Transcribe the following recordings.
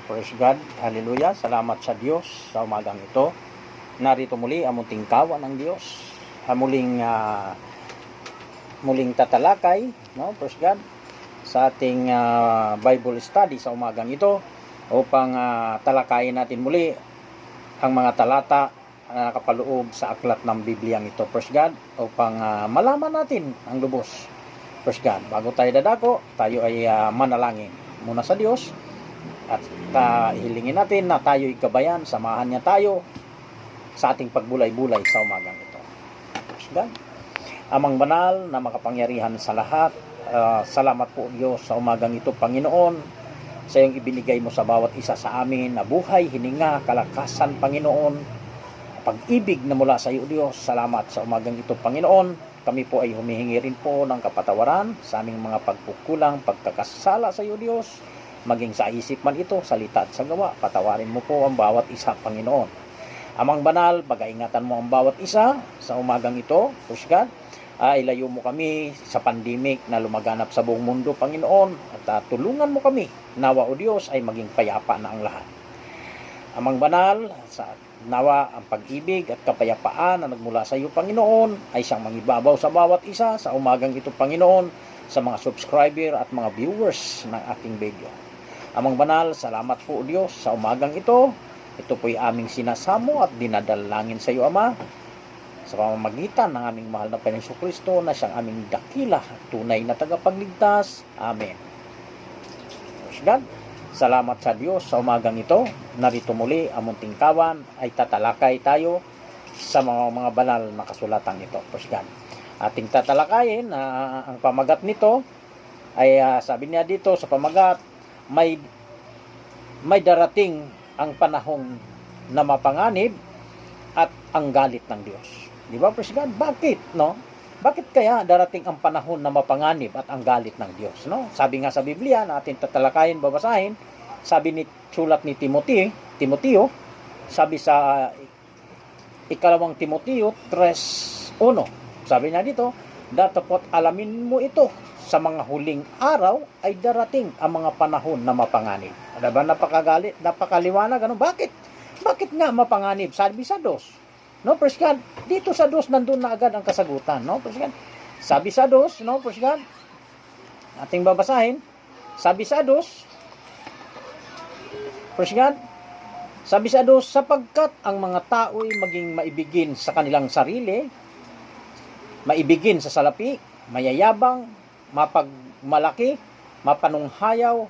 Praise God, hallelujah, salamat sa Diyos sa umagang ito. Narito muli ang munting kawan ng Diyos. Muling tatalakay, no? Praise God, sa ating Bible study sa umagang ito upang talakayin natin muli ang mga talata na nakapaloob sa aklat ng Bibliang ito. Praise God, upang malaman natin ang lubos. Praise God, bago tayo dadako, tayo ay manalangin muna sa Diyos. At hilingin natin na tayo'y gabayan, samahan niya tayo sa ating pagbulay-bulay sa umagang ito. Praise God. Amang banal na makapangyarihan sa lahat, salamat po Diyos sa umagang ito, Panginoon, sa iyong ibinigay mo sa bawat isa sa amin na buhay, hininga, kalakasan, Panginoon, pag-ibig na mula sa iyo Diyos. Salamat sa umagang ito, Panginoon. Kami po ay humihingi rin po ng kapatawaran sa aming mga pagkukulang, pagkakasala sa iyo Diyos, maging sa isip man ito, salita at sa gawa. Patawarin mo po ang bawat isa, Panginoon. Amang banal, pag-aingatan mo ang bawat isa sa umagang ito, Praise God. Ilayo mo kami sa pandemic na lumaganap sa buong mundo, Panginoon, at tulungan mo kami, nawa o Diyos, ay maging payapa na ang lahat. Amang banal, sa nawa ang pag-ibig at kapayapaan na nagmula sa iyo, Panginoon, ay siyang mangibabaw sa bawat isa sa umagang ito, Panginoon, sa mga subscriber at mga viewers ng ating video. Amang banal, salamat po Diyos sa umagang ito. Ito po'y aming sinasamo at dinadalangin sa iyo, Ama, sa pamamagitan ng aming mahal na Panginoong Kristo na siyang aming dakila at tunay na tagapagligtas. Amen. Praise God. Salamat sa Diyos sa umagang ito. Narito muli ang munting kawan ay tatalakay tayo sa mga banal na kasulatang ito. Praise God. Ating tatalakayin ang pamagat nito ay sabi niya dito sa pamagat, may darating ang panahon na mapanganib at ang galit ng Diyos. Di ba, Praise God? Bakit, no? Bakit kaya darating ang panahon na mapanganib at ang galit ng Diyos, no? Sabi nga sa Biblia, natin tatalakayin, babasahin, sabi ni sulat ni Timoteo, sabi sa ikalawang Timoteo 3:1, sabi niya dito, dapat alamin mo ito, sa mga huling araw ay darating ang mga panahon na mapanganib. Ano ba, napakaliwanag, ano? Bakit nga mapanganib? Sabi sa 2, no, Praise God, dito sa 2 nandun na agad ang kasagutan, no, Praise God. Sabi sa 2, no, Praise God, ating babasahin, sabi sa 2, Praise God, sabi sa 2, sapagkat ang mga tao'y maging maibigin sa kanilang sarili, maibigin sa salapi, mayayabang, mapagmalaki, mapanunghayaw,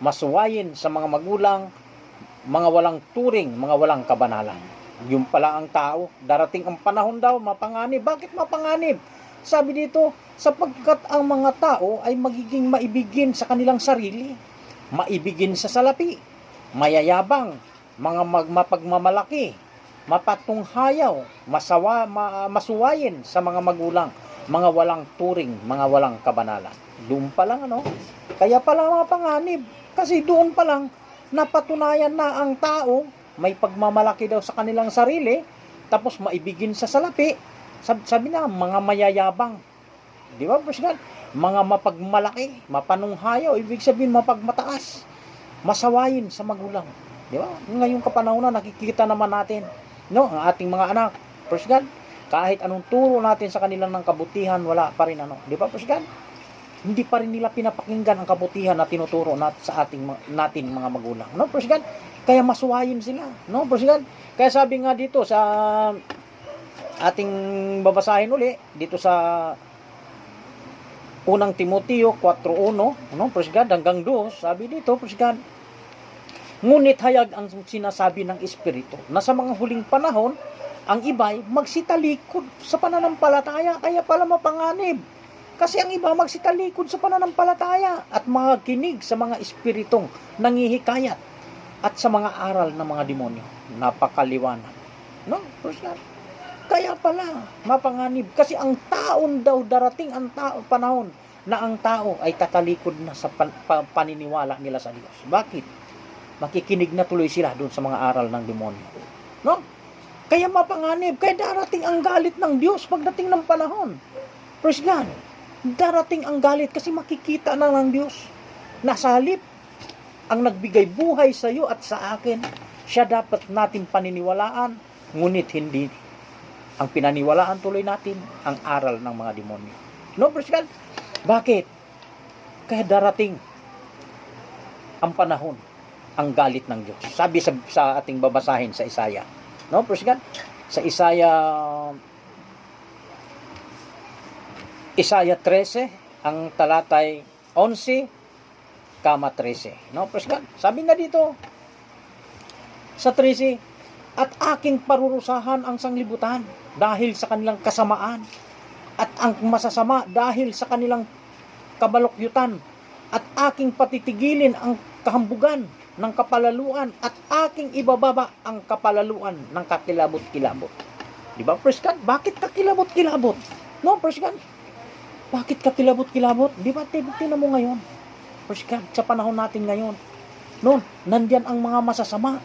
masuwayin sa mga magulang, mga walang turing, mga walang kabanalan. Yung pala ang tao, darating ang panahon daw, mapanganib. Bakit mapanganib? Sabi dito, sapagkat ang mga tao ay magiging maibigin sa kanilang sarili, maibigin sa salapi, mayayabang, mga mapagmamalaki, mapatunghayaw, masuwayin sa mga magulang, mga walang turing, mga walang kabanalan. Doon pa lang, ano? Kaya pala mapanganib. Kasi doon pa lang, napatunayan na ang tao, may pagmamalaki daw sa kanilang sarili, tapos maibigin sa salapi. Sabi na, mga mayayabang. Di ba, Praise God? Mga mapagmalaki, mapanunghayaw, ibig sabihin mapagmataas, masawayin sa magulang. Di ba? Ngayong kapanahon na, nakikita naman natin, no, ang ating mga anak, Praise God, kahit anong turo natin sa kanila ng kabutihan, wala pa rin, ano. Di ba, Praise God? Hindi pa rin nila pinapakinggan ang kabutihan na tinuturo sa natin mga magulang. No, Praise God? Kaya masuwayin sila. No, Praise God? Kaya sabi nga dito sa ating babasahin uli, dito sa unang Timoteo 4:1, no, Praise God, hanggang 2, sabi dito, Praise God, ngunit hayag ang sinasabi ng Espiritu na sa mga huling panahon, ang iba'y magsitalikod sa pananampalataya, kaya pala mapanganib. Kasi ang iba magsitalikod sa pananampalataya at makinig sa mga espiritong nangihikayat at sa mga aral ng mga demonyo. Napakaliwanag. No? Praise God. Kaya pala mapanganib. Kasi ang taon daw darating ang panahon na ang tao ay tatalikod na sa paniniwala nila sa Diyos. Bakit? Makikinig na tuloy sila doon sa mga aral ng demonyo. No? Kaya mapanganib, kaya darating ang galit ng Diyos pagdating ng panahon. Praise God. Darating ang galit kasi makikita na ng Diyos. Nasa halip ang nagbigay buhay sa iyo at sa akin. Siya dapat natin paniniwalaan, ngunit hindi ang pinaniwalaan tuloy natin ang aral ng mga demonyo. No, praise God? Bakit? Kaya darating ang panahon, ang galit ng Diyos. Sabi sa ating babasahin sa Isaiah. No, praise God? Sa Isaiah 13, ang talatay 11, 13. No, praise God? Sabi nga dito, sa 13, at aking parurusahan ang sanglibutan dahil sa kanilang kasamaan, at ang masasama dahil sa kanilang kabalokyutan, at aking patitigilin ang kahambugan ng kapalaluan, at aking ibababa ang kapalaluan ng kakilabot-kilabot. Di ba, praise God? Bakit kakilabot-kilabot? No, praise God? Bakit kakilabot-kilabot? Di ba, tinan mo ngayon? Praise God, sa panahon natin ngayon, noon, nandyan ang mga masasama.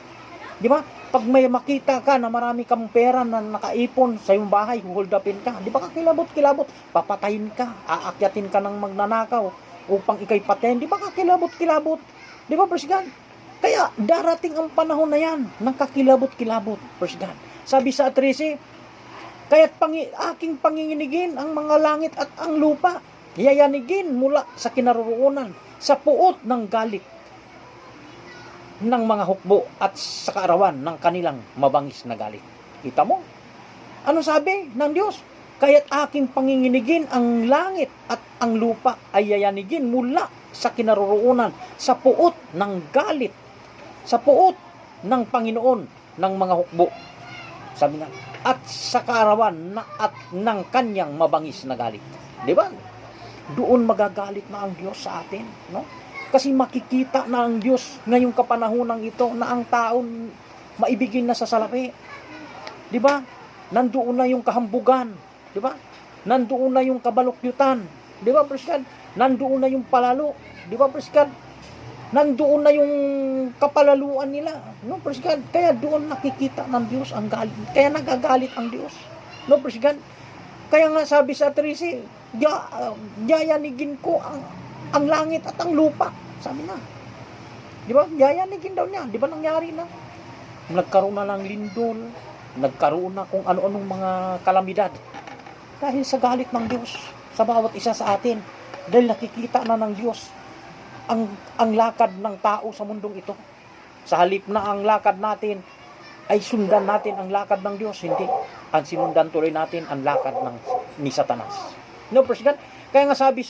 Di ba? Pag may makita ka na marami kang pera na nakaipon sa iyong bahay, hold upin ka. Di ba kakilabot-kilabot? Papatayin ka, aakyatin ka ng magnanakaw upang ikay patayin. Di ba kakilabot-kilabot? Di ba, praise God? Kaya darating ang panahon na yan ng kakilabot-kilabot, praise God. Sabi sa 13, kaya't aking panginginigin ang mga langit at ang lupa, yayanigin mula sa kinaroroonan, sa puot ng galit ng mga hukbo at sa kaarawan ng kanilang mabangis na galit. Kita mo? Ano sabi ng Diyos? Kaya't aking panginginigin ang langit at ang lupa ay yayanigin mula sa kinaroroonan, sa puot ng galit, sa puot ng Panginoon ng mga hukbo. Sabi nga, at sa kaarawan at ng kanyang mabangis na galit. Di ba? Doon magagalit na ang Diyos sa atin, no? Kasi makikita na ang Diyos ngayong kapanahonang ito na ang taon maibigin na sa salapi. Di ba? Nandoon na yung kahambugan. Di ba? Nandoon na yung kabalokyutan. Di ba, praise God? Nandoon na yung palalo. Di ba, praise God? Nandoon na yung kapalaluan nila. No, praise God? Kaya doon nakikita ng Diyos ang galit. Kaya nagagalit ang Diyos. No, praise God? Kaya nga sabi sa 13, yayanigin ko ang langit at ang lupa. Sabi na. Di ba? Yayanigin daw niya. Di ba nangyari na? Nagkaroon na ng lindol. Nagkaroon na kung ano-anong mga kalamidad. Dahil sa galit ng Diyos sa bawat isa sa atin. Dahil nakikita na ng Diyos ang lakad ng tao sa mundong ito. Sa halip na ang lakad natin ay sundan natin ang lakad ng Diyos. Hindi. Ang sinundan tuloy natin ang lakad ni Satanas. No, praise God? Kaya nga sabi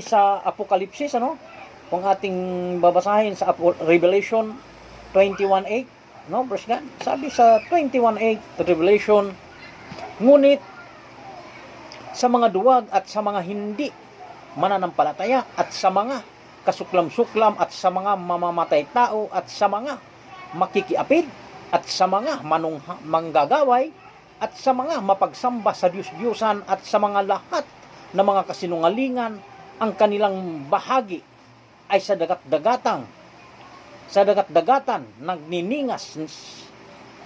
sa Apokalipsis, ano? Kung ating babasahin sa Revelation 21:8, no, praise God? Sabi sa 21:8, Revelation, ngunit sa mga duwag at sa mga hindi mananampalataya at sa mga kasuklam-suklam at sa mga mamamatay tao at sa mga makikiapid at sa mga manggagaway at sa mga mapagsamba sa Diyos-Diyosan at sa mga lahat na mga kasinungalingan, ang kanilang bahagi ay sa dagat-dagatan nagniningas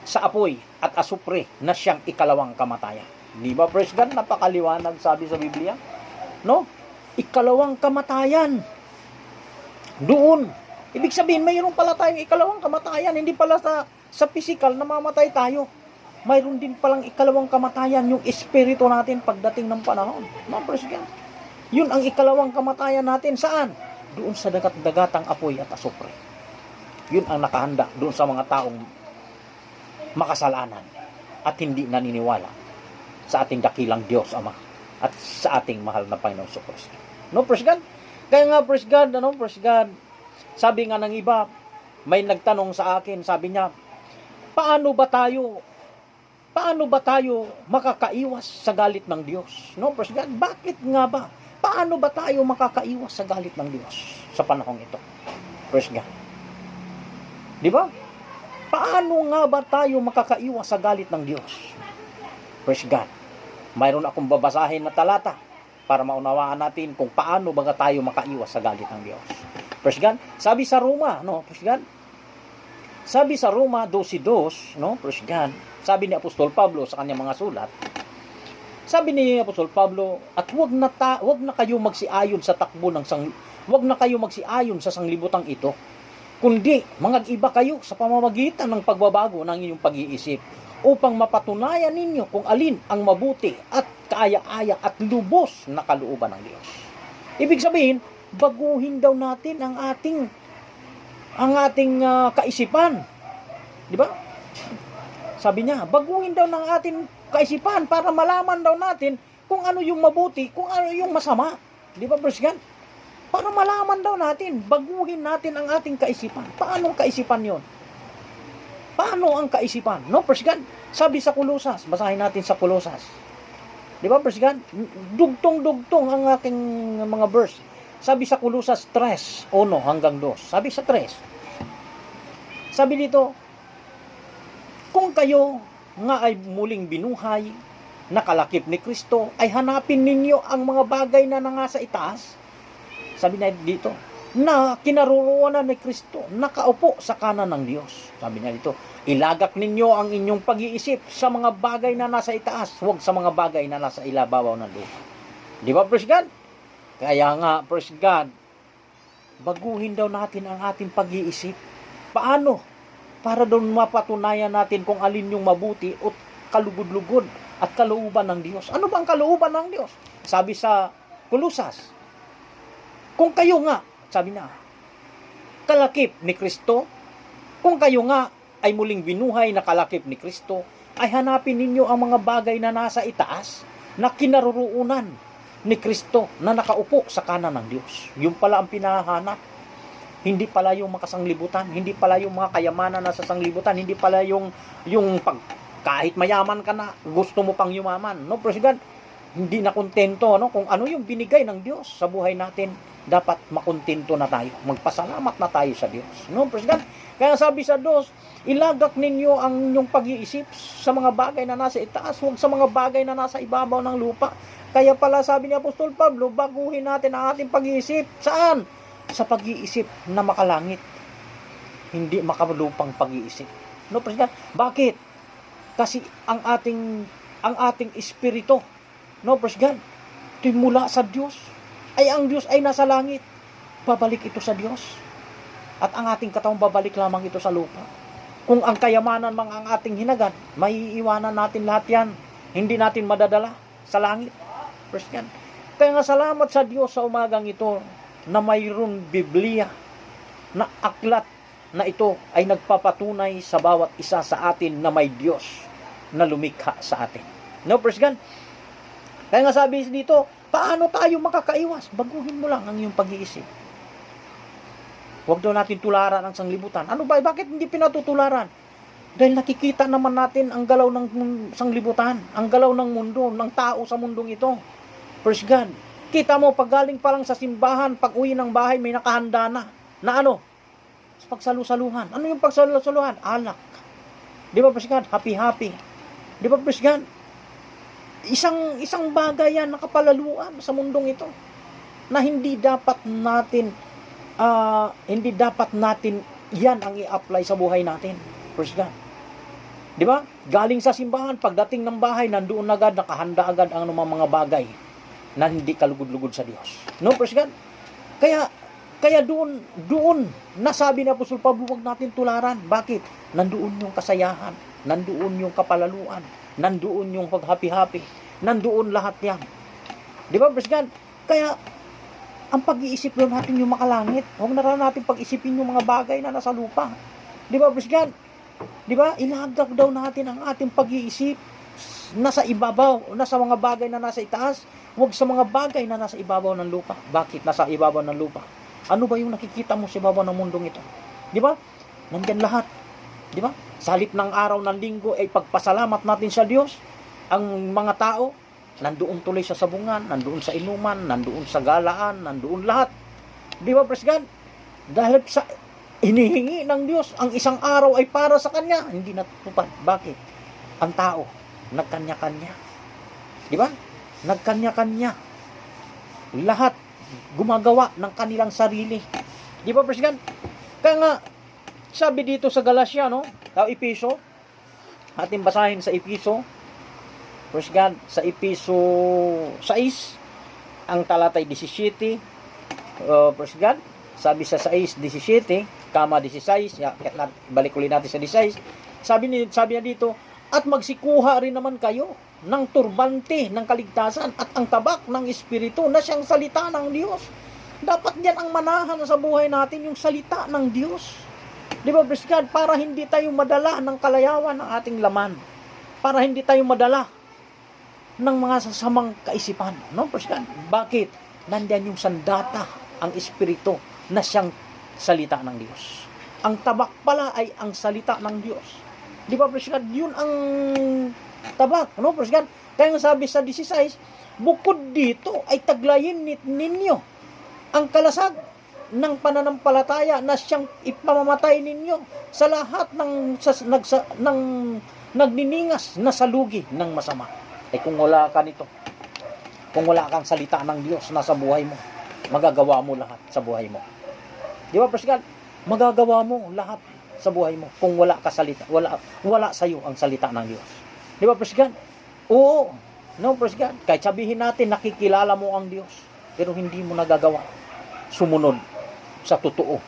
sa apoy at asupre na siyang ikalawang kamatayan. Di ba, praise God? Napakaliwanag sabi sa Biblia. No? Ikalawang kamatayan. Doon. Ibig sabihin, mayroon pala tayong ikalawang kamatayan. Hindi pala sa physical na mamatay tayo. Mayroon din palang ikalawang kamatayan, yung espiritu natin pagdating ng panahon. No, praise God. Yun ang ikalawang kamatayan natin. Saan? Doon sa dagat-dagatang apoy at asupre. Yun ang nakahanda doon sa mga taong makasalanan at hindi naniniwala sa ating dakilang Diyos Ama at sa ating mahal na Panginoong Kristo. No, praise God? Kaya nga, praise God, praise God. Sabi nga ng iba, may nagtanong sa akin, sabi niya, paano ba tayo makakaiwas sa galit ng Diyos? No, praise God. Bakit nga ba? Paano ba tayo makakaiwas sa galit ng Diyos sa panahong ito? Praise God. Di ba? Paano nga ba tayo makakaiwas sa galit ng Diyos? Praise God. Mayroon akong babasahin na talata para maunawaan natin kung paano ba tayo makaiwas sa galit ng Diyos. Praise God. Sabi sa Roma, no? Praise God. Sabi sa Roma 12:2, no? Praise God. Sabi ni Apostol Pablo sa kanyang mga sulat, Sabi ni Apostol Pablo, at wag na kayo magsiayon sa takbo ng wag na kayo magsiayon sa sanglibutang ito, kundi mag-iba kayo sa pamamagitan ng pagbabago ng inyong pag-iisip upang mapatunayan ninyo kung alin ang mabuti at kaaya-aya at lubos na kalooban ng Diyos. Ibig sabihin, baguhin daw natin ang ating kaisipan. Di ba? Sabi niya, baguhin daw ng ating kaisipan para malaman daw natin kung ano yung mabuti, kung ano yung masama. Di ba, Presgan? Para malaman daw natin, baguhin natin ang ating kaisipan. Paano ang kaisipan yon? Paano ang kaisipan? No, Presgan? Sabi sa Kolosas, basahin natin sa Kolosas. Di ba, Presgan? Dugtong-dugtong ang aking mga verse. Sabi sa Kolosas 3, 1 hanggang 2. Sabi sa 3. Sabi dito, kung kayo nga ay muling binuhay, nakalakip ni Kristo, ay hanapin ninyo ang mga bagay na nasa itaas. Sabi na dito, na kinaruruanan ni Kristo, nakaupo sa kanan ng Diyos. Sabi niya dito, ilagak ninyo ang inyong pag-iisip sa mga bagay na nasa itaas, huwag sa mga bagay na nasa ilabaw ng lupa. Di ba, praise God? Kaya nga, praise God, baguhin daw natin ang ating pag-iisip. Paano? Para doon mapatunayan natin kung alin yung mabuti o kalugod-lugod at kalooban ng Diyos. Ano bang kalooban ng Diyos? Sabi sa Kolosas, kung kayo nga, sabi na, kalakip ni Kristo, kung kayo nga ay muling binuhay na kalakip ni Kristo, ay hanapin ninyo ang mga bagay na nasa itaas, na kinaruruunan ni Kristo, na nakaupo sa kanan ng Diyos. Yung pala ang pinahanap. Hindi pala yung makasanglibutan, hindi pala yung mga kayamanan na sa sanglibutan, hindi pala yung kahit mayaman ka na, gusto mo pang yumaman. No, President, hindi na kontento, no? Kung ano yung binigay ng Diyos sa buhay natin, dapat makontento na tayo. Magpasalamat na tayo sa Diyos. No, President? Kaya sabi sa Diyos, ilagak ninyo ang inyong pag-iisip sa mga bagay na nasa itaas, huwag sa mga bagay na nasa ibabaw ng lupa. Kaya pala sabi ni Apostol Pablo, baguhin natin ang ating pag-iisip. Saan? Sa pag-iisip na makalangit. Hindi makalupang pag-iisip. No, President? Bakit? Kasi ang ating espiritu, no, President, ito'y mula sa Diyos. Ay ang Diyos ay nasa langit. Babalik ito sa Diyos. At ang ating katawang babalik lamang ito sa lupa. Kung ang kayamanan mang ang ating hinagad, maiiwanan natin lahat yan. Hindi natin madadala sa langit. President. Kaya nga salamat sa Diyos sa umagang ito na mayroon Biblia na aklat na ito ay nagpapatunay sa bawat isa sa atin na may Diyos na lumikha sa atin. No, praise God? Kaya nga sabi dito, paano tayo makakaiwas? Baguhin mo lang ang iyong pag-iisip. Huwag daw natin tularan ang sanglibutan. Ano ba? Bakit hindi pinatutularan? Dahil nakikita naman natin ang galaw ng sanglibutan, ang galaw ng mundo, ng tao sa mundong ito. Praise God. Kita mo, pag galing pa lang sa simbahan, pag uwi ng bahay, may nakahanda na. Na ano? Pagsalusaluhan. Ano yung pagsalusaluhan? Alak. Di ba, praise God? Happy-happy. Di ba, praise God? Isang bagay yan nakapalaluan sa mundong ito na hindi dapat natin yan ang i-apply sa buhay natin. Praise God. Di ba? Galing sa simbahan, pagdating ng bahay, nandoon agad, nakahanda agad ang mga bagay na hindi kalugod-lugod sa Diyos. No, praise God? Kaya doon nasabi ni Apostol Pablo, huwag natin tularan. Bakit? Nandoon yung kasayahan, nandoon yung kapalaluan, nandoon yung pag-happy-happy, nandoon lahat yan. Di ba, praise God? Kaya, ang pag-iisip doon natin yung makalangit. Huwag na rin natin pag-isipin yung mga bagay na nasa lupa. Di ba, praise God? Di ba? Ilagak daw natin ang ating pag-iisip nasa ibabaw, nasa mga bagay na nasa itaas, huwag sa mga bagay na nasa ibabaw ng lupa. Bakit nasa ibabaw ng lupa? Ano ba yung nakikita mo sa ibabaw ng mundong ito? Di ba? Nandyan lahat. Di ba? Sa halip ng araw ng linggo ay pagpasalamat natin sa Diyos. Ang mga tao, nandoon tuloy sa sabungan, nandoon sa inuman, nandoon sa galaan, nandoon lahat. Di ba, praise God? Dahil sa hinihingi ng Diyos, ang isang araw ay para sa Kanya, hindi natutupad. Bakit? Ang tao, nagkanya-kanya. Di ba? Nagkanya-kanya. Lahat gumagawa ng kanilang sarili. Di ba, praise God? Kaya nga, sabi dito sa Galatia, no? Episo, ating basahin sa Episo, Praise God. Sa Episo 6, ang talatay 17, praise God, sabi sa 6:17, kama 16, balik ulit natin sa 16, sabi niya dito, at magsikuha rin naman kayo ng turbante ng kaligtasan at ang tabak ng Espiritu na siyang salita ng Diyos. Dapat yan ang manahan sa buhay natin, yung salita ng Diyos. Di ba, praise God? Para hindi tayo madala ng kalayawan ng ating laman. Para hindi tayo madala ng mga sasamang kaisipan. No, praise God? Bakit? Nandyan yung sandata, ang Espiritu na siyang salita ng Diyos. Ang tabak pala ay ang salita ng Diyos. Di ba, praise God? Yun ang tabak. No, praise God? Kaya nga sabi sa 16, bukod dito ay taglayin ninyo ang kalasag ng pananampalataya na siyang ipamamatay ninyo sa lahat ng nagniningas na salugi ng masama. Eh kung wala ka nito, kung wala kang salita ng Diyos na sa buhay mo, magagawa mo lahat sa buhay mo. Di ba, praise God? Magagawa mo lahat sa buhay mo kung wala ka salita, wala sa iyo ang salita ng Diyos. Di ba, praise God? Oo. No, praise God. Kahit sabihin natin nakikilala mo ang Diyos, pero hindi mo nagagawa sumunod sa totoo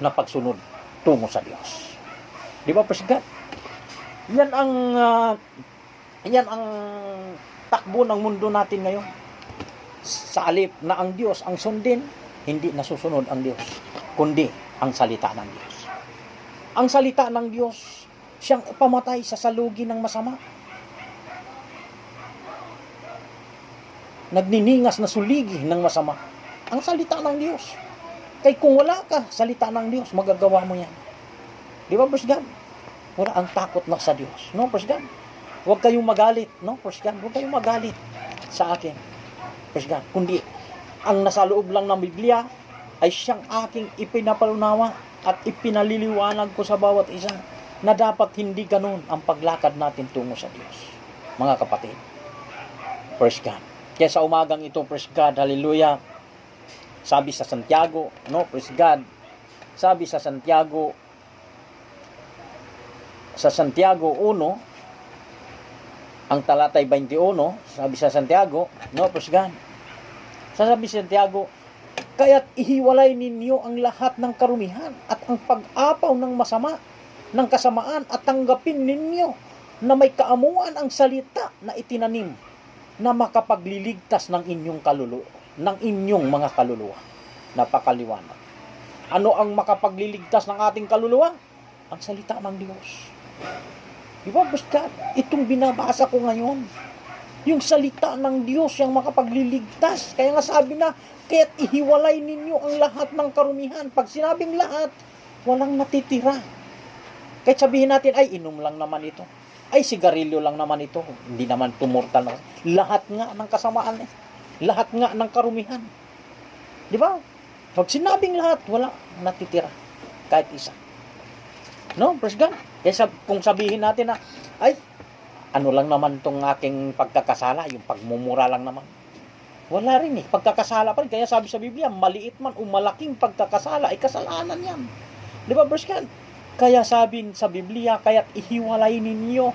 na pagsunod tungo sa Diyos. Di ba, praise God? Yan ang takbo ng mundo natin ngayon. Sa alip na ang Diyos ang sundin, hindi nasusunod ang Diyos, kundi ang salita ng Diyos. Ang salita ng Diyos, siyang pamatay sa salugi ng masama. Nagniningas na suligi ng masama. Ang salita ng Diyos. Kaya kung wala ka, salita ng Diyos, magagawa mo yan. Di ba, praise God? Wala ang takot na sa Diyos. No, praise God? Huwag kayong magalit. No, praise God? Huwag kayong magalit sa akin. Praise God? Kundi, ang nasa loob lang ng Biblia ay siyang aking ipinapalunawa at ipinaliliwanag ko sa bawat isa na dapat hindi ganun ang paglakad natin tungo sa Diyos. Mga kapatid. Praise God. Kaya sa umagang ito, praise God, hallelujah, sabi sa Santiago, no, praise God, sabi sa Santiago 1, ang talatay 21, sabi sa Santiago, no, praise God, sabi sa Santiago, kaya't ihiwalay ninyo ang lahat ng karumihan at ang pag-apaw ng masama, ng kasamaan at tanggapin ninyo na may kaamuan ang salita na itinanim na makapagliligtas ng inyong kaluluwa, ng inyong mga kaluluwa. Napakaliwanag. Ano ang makapagliligtas ng ating kaluluwa? Ang salita ng Diyos. Di ba, basta itong binabasa ko ngayon, yung salita ng Diyos yung makapagliligtas. Kaya nga sabi na, kaya't ihiwalay ninyo ang lahat ng karumihan. Pag sinabing lahat, walang natitira. Kahit sabihin natin, ay inom lang naman ito. Ay sigarilyo lang naman ito. Hindi naman tumortal na. Lahat nga ng kasamaan eh. Lahat nga ng karumihan. Di ba? Pag sinabing lahat, wala natitira. Kahit isa. No? Praise God. Kaya kung sabihin natin na, ay, ano lang naman itong aking pagkakasala, yung pagmumura lang naman. Wala rin eh. Pagkakasala pa rin. Kaya sabi sa Biblia, maliit man o malaking pagkakasala, ay kasalanan yan. Di ba, praise God? Kaya sabi sa Biblia, kaya't ihiwalay ninyo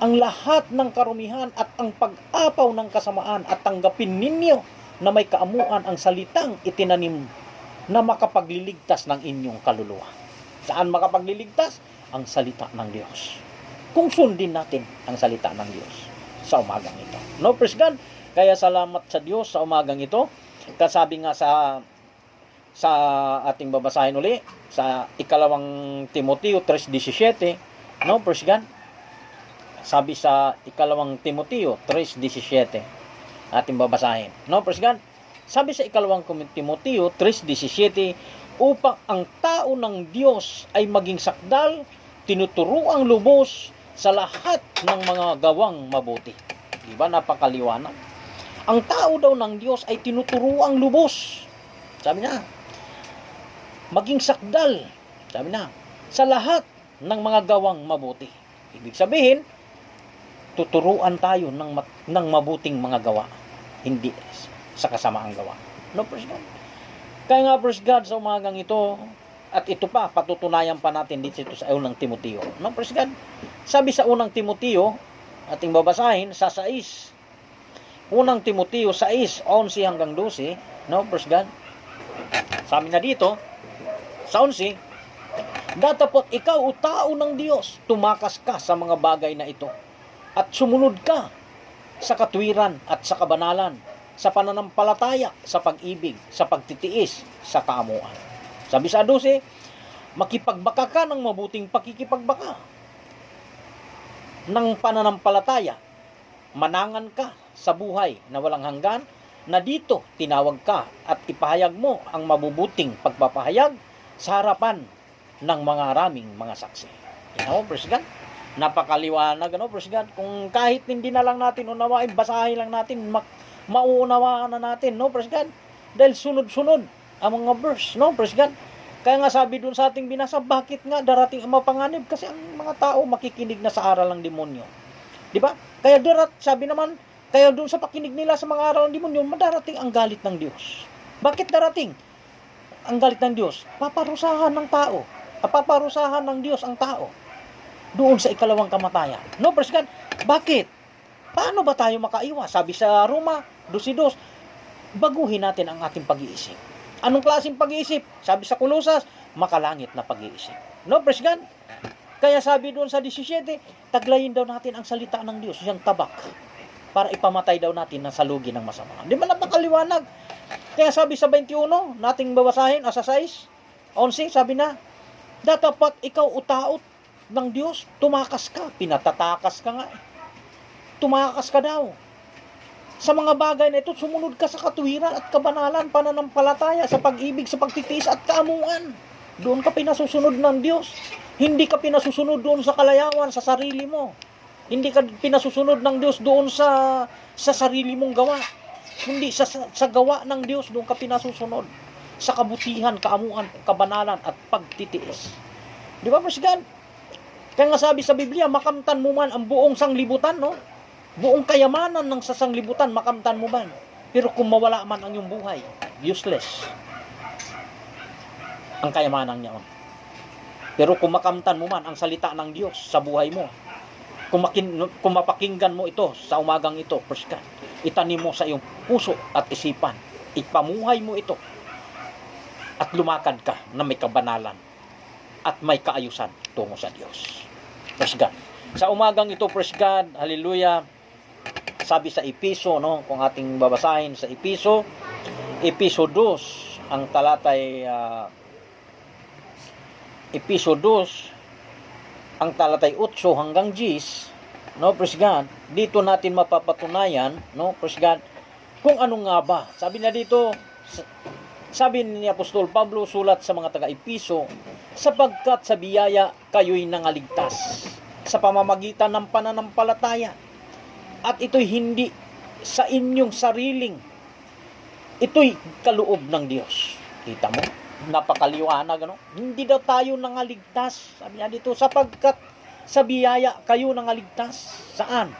ang lahat ng karumihan at ang pag-apaw ng kasamaan at tanggapin ninyo na may kaamuan ang salitang itinanim na makapagliligtas ng inyong kaluluwa. Saan makapagliligtas? Ang salita ng Diyos. Kung sundin natin ang salita ng Diyos sa umagang ito. No, praise God. Kaya salamat sa Diyos sa umagang ito. Kasabi nga sa ating babasahin uli, sa ikalawang Timoteo 3:17, no, praise God. Sabi sa ikalawang Timoteo 3:17, ating babasahin. No, praise God. Sabi sa ikalawang Timoteo 3:17, upang ang tao ng Diyos ay maging sakdal, tinuturuang lubos sa lahat ng mga gawang mabuti. Di ba, napakaliwanag? Ang tao daw ng Diyos ay tinuturuang lubos. Sabi niya, maging sakdal, sabi na, sa lahat ng mga gawang mabuti. Ibig sabihin, tuturuan tayo ng mabuting mga gawa, hindi sa kasamaang gawa. No, praise God. Kaya nga, praise God, sa umagang ito, At ito pa, patutunayan pa natin dito sa unang Timoteo. No, praise God. Sabi sa unang Timoteo, ating babasahin sa 6. Unang Timoteo 6, 11 hanggang 12. No, praise God. Sabi na dito, sa 11, datapot ikaw o tao ng Diyos, tumakas ka sa mga bagay na ito, at sumunod ka sa katwiran at sa kabanalan, sa pananampalataya, sa pag-ibig, sa pagtitiis, sa kaamuan. Sabi sa 12, makipagbaka ka ng mabuting pakikipagbaka, ng pananampalataya, manangan ka sa buhay na walang hanggan, na dito tinawag ka at ipahayag mo ang mabubuting pagpapahayag sa harapan ng mga maraming mga saksi. Praise God. Napakaliwanag, praise God. Kung kahit hindi na lang natin unawain, basahin lang natin, mauunawaan na natin, praise God. Dahil sunod-sunod ang mga verse, praise God. Kaya nga sabi dun sa ating binasa, bakit nga darating ang mapanganib? Kasi ang mga tao makikinig na sa aral ng demonyo. Di ba? Kaya sabi naman, kaya dun sa pakinig nila sa mga aral ng demonyo, madarating ang galit ng Diyos. Bakit darating ang galit ng Diyos? Paparusahan ng tao. Paparusahan ng Diyos ang tao doon sa ikalawang kamatayan. Praise God. Bakit? Paano ba tayo makaiwas? Sabi sa Roma 12:2, baguhin natin ang ating pag-iisip. Anong klaseng pag-iisip? Sabi sa Kolosas, makalangit na pag-iisip. Praise God. Kaya sabi doon sa 17, taglayin daw natin ang salita ng Diyos, yung tabak, para ipamatay daw natin na salugi ng masama. Di ba napakaliwanag? Kaya sabi sa 21, nating babasahin, sa 6, 11, sabi na, datapat ikaw utaot ng Diyos, tumakas ka, pinatatakas ka nga. Tumakas ka daw. Sa mga bagay na ito, sumunod ka sa katuwiran at kabanalan, pananampalataya, sa pag-ibig, sa pagtitiis at kaamuan. Doon ka pinasusunod ng Diyos. Hindi ka pinasusunod doon sa kalayawan, sa sarili mo. Hindi ka pinasusunod ng Diyos doon sa sarili mong gawa. Hindi sa gawa ng Diyos, doon ka pinasusunod. Sa kabutihan, kaamuan, kabanalan at pagtitiis. Di ba, praise God? Kaya nga sabi sa Biblia, makamtan mo man ang buong sanglibutan, buong kayamanan ng sanglibutan, makamtan mo man. Pero kung mawala man ang iyong buhay, useless ang kayamanan niya. Pero kung makamtan mo man ang salita ng Diyos sa buhay mo, kung mapakinggan mo ito sa umagang ito, praise God, itanim mo sa iyong puso at isipan, ipamuhay mo ito, at lumakad ka na may kabanalan at may kaayusan tungo sa Diyos. Praise God. Sa umagang ito, praise God, hallelujah, sabi sa Episo, kung ating babasahin sa Episo 2, ang talatay, Episo 2, ang talatay 8 hanggang 10, praise God, dito natin mapapatunayan, praise God, kung ano nga ba. Sabi na dito, sabi ni Apostol Pablo, sulat sa mga taga-Episo, sapagkat sa biyaya kayo'y nangaligtas sa pamamagitan ng pananampalataya. At ito'y hindi sa inyong sariling, ito'y kaloob ng Diyos. Kita mo? Napakaliwanag, Hindi daw tayo nangaligtas. Sabi niya dito, sapagkat sa biyaya kayo nangaligtas. Saan?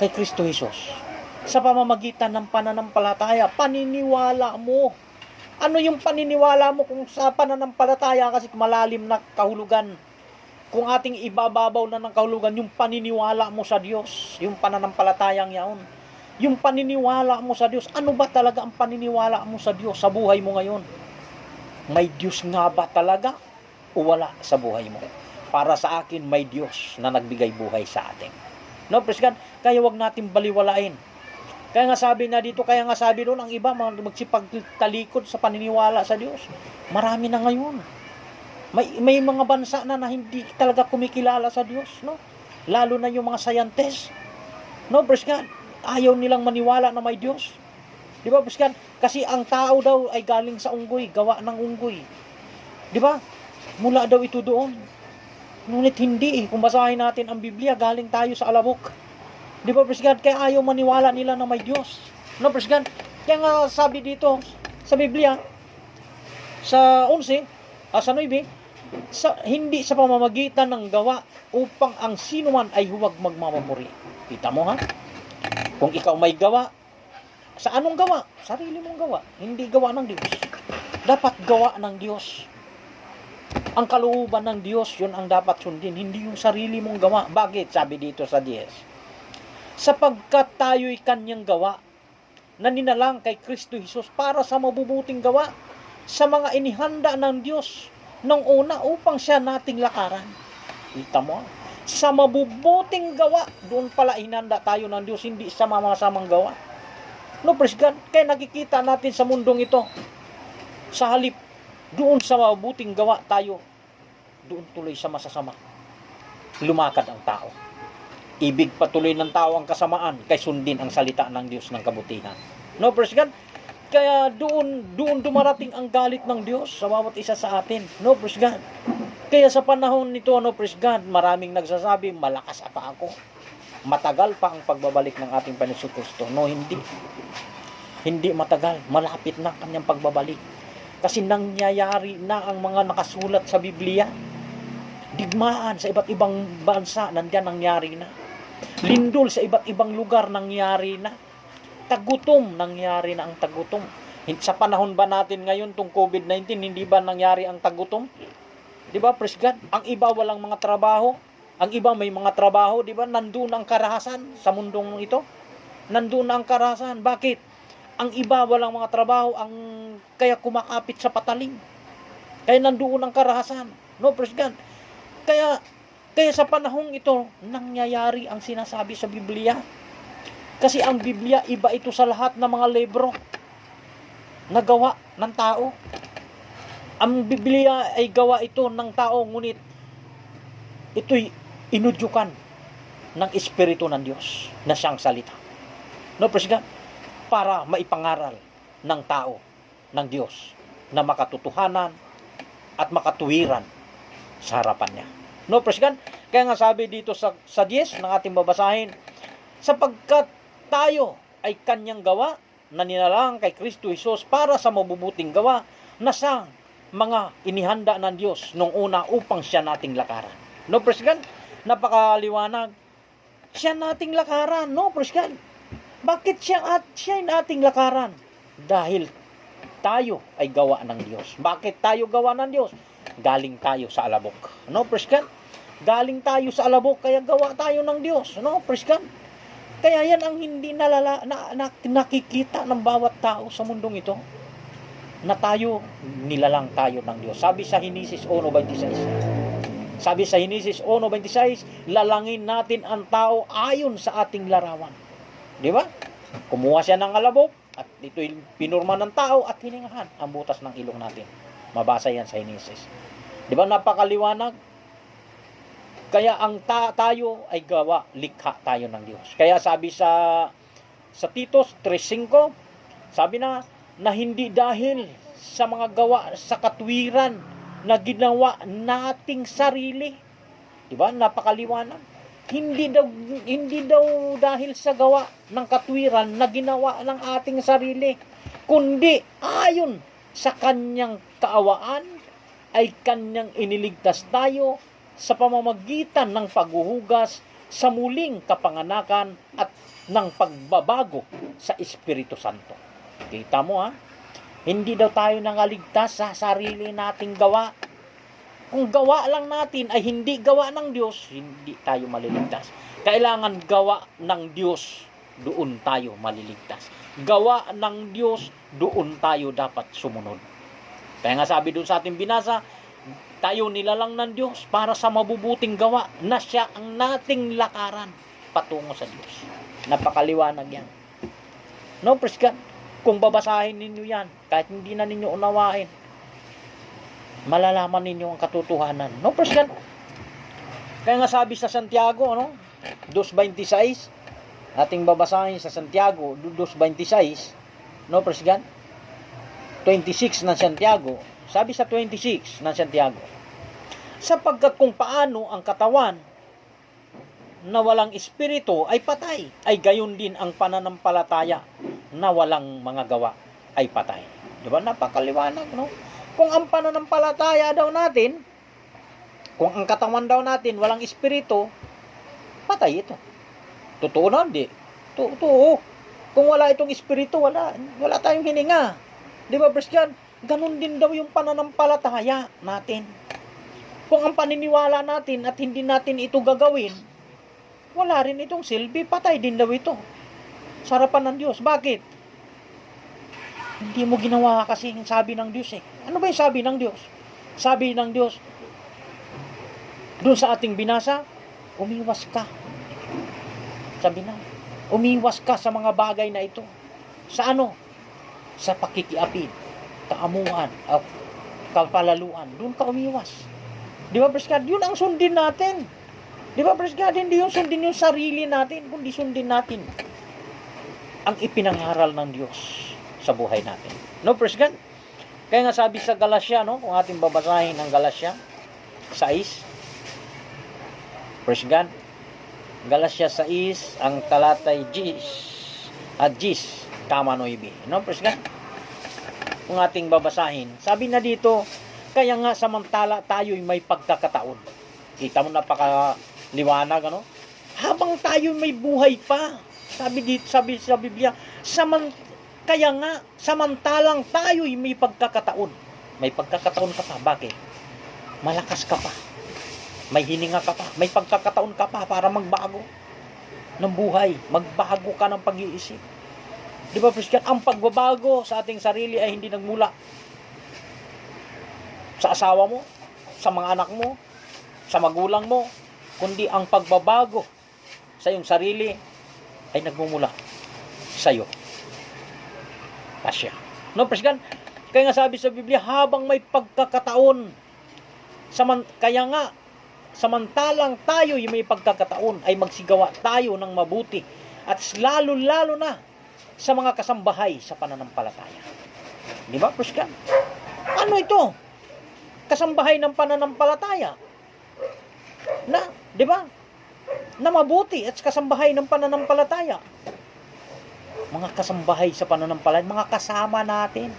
Kay Kristo Jesus. Sa pamamagitan ng pananampalataya, paniniwala mo. Ano yung paniniwala mo kung sa pananampalataya kasi malalim na kahulugan? Kung ating ibababaw na ng kahulugan, yung paniniwala mo sa Diyos, yung pananampalatayang yaon, yung paniniwala mo sa Diyos, ano ba talaga ang paniniwala mo sa Diyos sa buhay mo ngayon? May Diyos nga ba talaga o wala sa buhay mo? Para sa akin, may Diyos na nagbigay buhay sa atin. Praise God, kaya wag natin baliwalain. Kaya nga sabi na dito, kaya nga sabi doon, ang iba magsipagtalikod sa paniniwala sa Diyos. Marami na ngayon. May mga bansa na hindi talaga kumikilala sa Diyos, Lalo na yung mga scientists. Praise God. Ayaw nilang maniwala na may Diyos. Di ba, praise God? Kasi ang tao daw ay galing sa unggoy, gawa ng unggoy. Di ba? Mula daw ito doon. Ngunit hindi. Kung basahin natin ang Biblia, galing tayo sa alabok. Di ba, praise God? Kaya ayaw maniwala nila na may Diyos. Praise God. Kaya nga sabi dito sa Biblia, sa 11, sa 9, hindi sa pamamagitan ng gawa upang ang sinuman ay huwag magmamamuri. Kita mo, Kung ikaw may gawa, sa anong gawa? Sarili mong gawa. Hindi gawa ng Diyos. Dapat gawa ng Diyos. Ang kalooban ng Diyos, yun ang dapat sundin, hindi yung sarili mong gawa. Bakit? Sabi dito sa 10. Sapagkat tayo'y kanyang gawa, na ninalang kay Kristo Jesus para sa mabubuting gawa, sa mga inihanda ng Diyos nung una upang siya nating lakaran. Kita mo? Sa mabubuting gawa, doon pala inihanda tayo ng Diyos, hindi sa mamasamang gawa. No, praise God. Kaya nakikita natin sa mundong ito, sa halip, doon sa mabuting gawa tayo, doon tuloy sa masasama. Lumakad ang tao. Ibig patuloy ng tao ang kasamaan, kay sundin ang salita ng Diyos ng kabutihan. No, praise God. Kaya doon dumarating ang galit ng Diyos sa bawat isa sa atin. No, praise God. Kaya sa panahon nito, no, praise God, maraming nagsasabi, malakas pa ako. Matagal pa ang pagbabalik ng ating Panginoon Kristo. No, hindi. Hindi matagal. Malapit na kanyang pagbabalik. Kasi nangyayari na ang mga nakasulat sa Biblia. Digmaan sa iba't ibang bansa, nandiyan nangyari na. Lindol sa iba't ibang lugar, nangyari na. Tagutom, nangyari na ang tagutom. Sa panahon ba natin ngayon, tong COVID-19, hindi ba nangyari ang tagutom? Di ba, praise God? Ang iba walang mga trabaho. Ang iba may mga trabaho, di ba? Nandun ang karahasan sa mundong ito. Nandun ang karahasan. Bakit? Ang iba walang mga trabaho, kaya kumakapit sa patalim. Kaya nandoon ang karahasan. No, praise God. Kaya sa panahong ito, nangyayari ang sinasabi sa Biblia. Kasi ang Biblia, iba ito sa lahat ng mga libro na gawa ng tao. Ang Biblia ay gawa ito ng tao, ngunit ito'y inudyukan ng Espiritu ng Diyos na siyang salita. No, praise God? Para maipangaral ng tao, ng Diyos, na makatotohanan at makatuwiran sa harapan niya. No, praise God? Kaya nga sabi dito sa 10 ng ating babasahin, sapagkat tayo ay kanyang gawa, na ninalang kay Kristo Jesus para sa mabubuting gawa, na sa mga inihanda ng Diyos nung una upang siya nating lakaran. No, praise God? Napakaliwanag. Siya nating lakaran. No, praise God? Bakit siya nating lakaran? Dahil tayo ay gawa ng Diyos. Bakit tayo gawa ng Diyos? Galing tayo sa alabok. No, praise God? Galing tayo sa alabok, kaya gawa tayo ng Diyos. No, praise God? Kaya yan ang hindi nakikita ng bawat tao sa mundong ito. Na tayo, nilalang tayo ng Diyos. Sabi sa Henesis 1:26. Sabi sa Henesis 1:26, lalangin natin ang tao ayon sa ating larawan. Di ba? Kumuha siya ng alabok at ito'y pinurma ng tao at hiningahan ang butas ng ilong natin. Mabasa yan sa Henesis. Di ba? Napakaliwanag. Kaya ang tayo ay gawa, likha tayo ng Diyos. Kaya sabi sa Titus 3:5, sabi na hindi dahil sa mga gawa sa katwiran na ginawa nating sarili. Di ba? Napakaliwanag. Hindi daw dahil sa gawa ng katwiran na ginawa ng ating sarili, kundi ayon sa kanyang kaawaan ay kanyang iniligtas tayo sa pamamagitan ng paghuhugas sa muling kapanganakan at ng pagbabago sa Espiritu Santo. Kita mo ha? Hindi daw tayo nangaligtas sa sarili nating gawa. Kung gawa lang natin ay hindi gawa ng Diyos, hindi tayo maliligtas. Kailangan gawa ng Diyos, doon tayo maliligtas. Gawa ng Diyos, doon tayo dapat sumunod. Kaya nga sabi doon sa ating binasa, tayo nilalang ng Diyos para sa mabubuting gawa na siya ang nating lakaran patungo sa Diyos. Napakaliwanag yan. No, praise God. Kung babasahin ninyo yan, kahit hindi na ninyo unawain, malalaman ninyo ang katotohanan. No, praise God. Kaya nga sabi sa Santiago, 2:26, ating babasahin sa Santiago 2:26, no, praise God. 26 ng Santiago, sabi sa 26 ng Santiago, sapagkat kung paano ang katawan na walang espiritu ay patay, ay gayon din ang pananampalataya na walang mga gawa ay patay. Di ba? Napakaliwanag, no? Kung ang pananampalataya daw natin, kung ang katawan daw natin walang espiritu, patay ito. Totoo na, hindi? Totoo. Kung wala itong espiritu, wala tayong hininga. Di ba, Briscan? Ganon din daw yung pananampalataya natin. Kung ang paniniwala natin at hindi natin ito gagawin, wala rin itong silbi, patay din daw ito sa harapan ng Diyos. Bakit? Hindi mo ginawa kasi yung sabi ng Diyos eh. Ano ba yung sabi ng Diyos? Sabi ng Diyos, doon sa ating binasa, umiwas ka. Sabi na, umiwas ka sa mga bagay na ito. Sa ano? Sa pakikiapid, kaamuhan, at kapalaluan. Doon ka umiwas. Di ba, praise God? Yun ang sundin natin. Di ba, praise God? Hindi yung sundin yung sarili natin, kundi sundin natin ang ipinangaral ng Diyos sa buhay natin. No, praise God? Kaya nga sabi sa Galatia, no, kung ating babasahin ang Galatia 6, praise God, Galatia 6, ang talatay 10 at 10, kama 9. No, praise God? Kung ating babasahin, sabi na dito, kaya nga samantala tayo'y may pagkakataon. Kita mo, napakaliwanag, ano? Habang tayo may buhay pa, sabi dito, sabi sa Biblia, kaya nga samantalang tayo'y may pagkakataon. May pagkakataon ka pa. Bakit? Malakas ka pa. May hininga ka pa. May pagkakataon ka pa para magbago ng buhay. Magbago ka ng pag-iisip. Di ba, Christian? Ang pagbabago sa ating sarili ay hindi nagmula sa asawa mo, sa mga anak mo, sa magulang mo, kundi ang pagbabago sa iyong sarili ay nagmumula sa iyo. Pasya. No, Christian? Kaya nga sabi sa Biblia, habang may pagkakataon, kaya nga, samantalang tayo may pagkakataon, ay magsigawa tayo ng mabuti at lalo-lalo na sa mga kasambahay sa pananampalataya. Di ba, Christian? Ano ito? Kasambahay ng pananampalataya. Na, di ba? Na mabuti at kasambahay ng pananampalataya. Mga kasambahay sa pananampalataya, mga kasama natin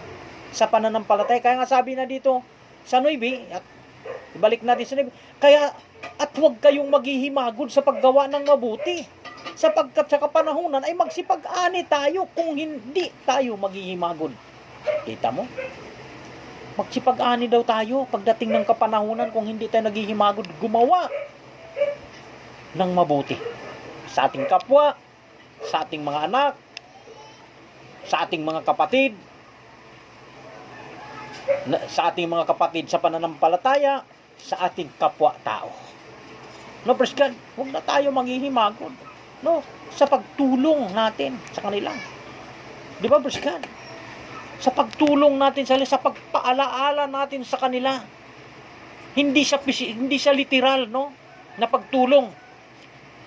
sa pananampalataya. Kaya nga sabi na dito sa 9, at ibalik natin sa 9, kaya at huwag kayong maghihimagod sa paggawa ng mabuti, sapagkat sa kapanahunan ay magsipag-ani tayo kung hindi tayo maghihimagod. Kita mo? Magsipag-ani daw tayo pagdating ng kapanahunan kung hindi tayo naghihimagod gumawa ng mabuti sa ating kapwa, sa ating mga anak, sa ating mga kapatid, sa ating mga kapatid sa pananampalataya, sa ating kapwa-tao. No, praise God, huwag na tayo maghihimagod, no, sa pagtulong natin sa kanila. Di ba, praise God? Sa pagtulong natin sa pagpaalaala natin sa kanila. Hindi sa literal, no, na pagtulong,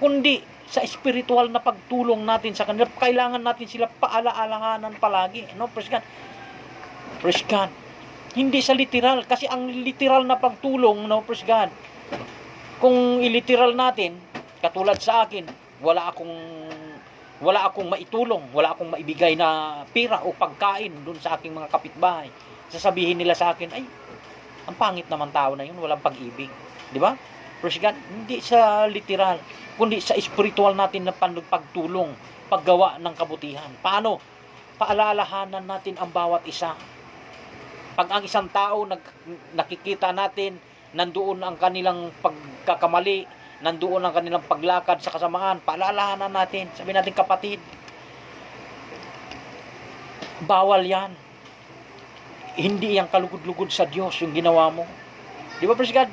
kundi sa spiritual na pagtulong natin sa kanila. Kailangan natin sila paalaalahanan palagi, no, praise God. Praise God. Hindi sa literal, kasi ang literal na pagtulong, no, praise God, kung iliteral natin, katulad sa akin, wala akong maitulong, wala akong maibigay na pira o pagkain doon sa aking mga kapitbahay. Sasabihin nila sa akin, ay, ang pangit naman tao na yun, walang pag-ibig. Di ba? Praise God, hindi sa literal, kundi sa spiritual natin na pagtulong, paggawa ng kabutihan. Paano? Paalalahanan natin ang bawat isa. Pag ang isang tao nakikita natin, nandoon ang kanilang pagkakamali, nandoon ang kanilang paglakad sa kasamaan, paalalahanan natin. Sabi natin, kapatid, bawal yan. Hindi yang kalugod-lugod sa Diyos yung ginawa mo. Di ba, praise God?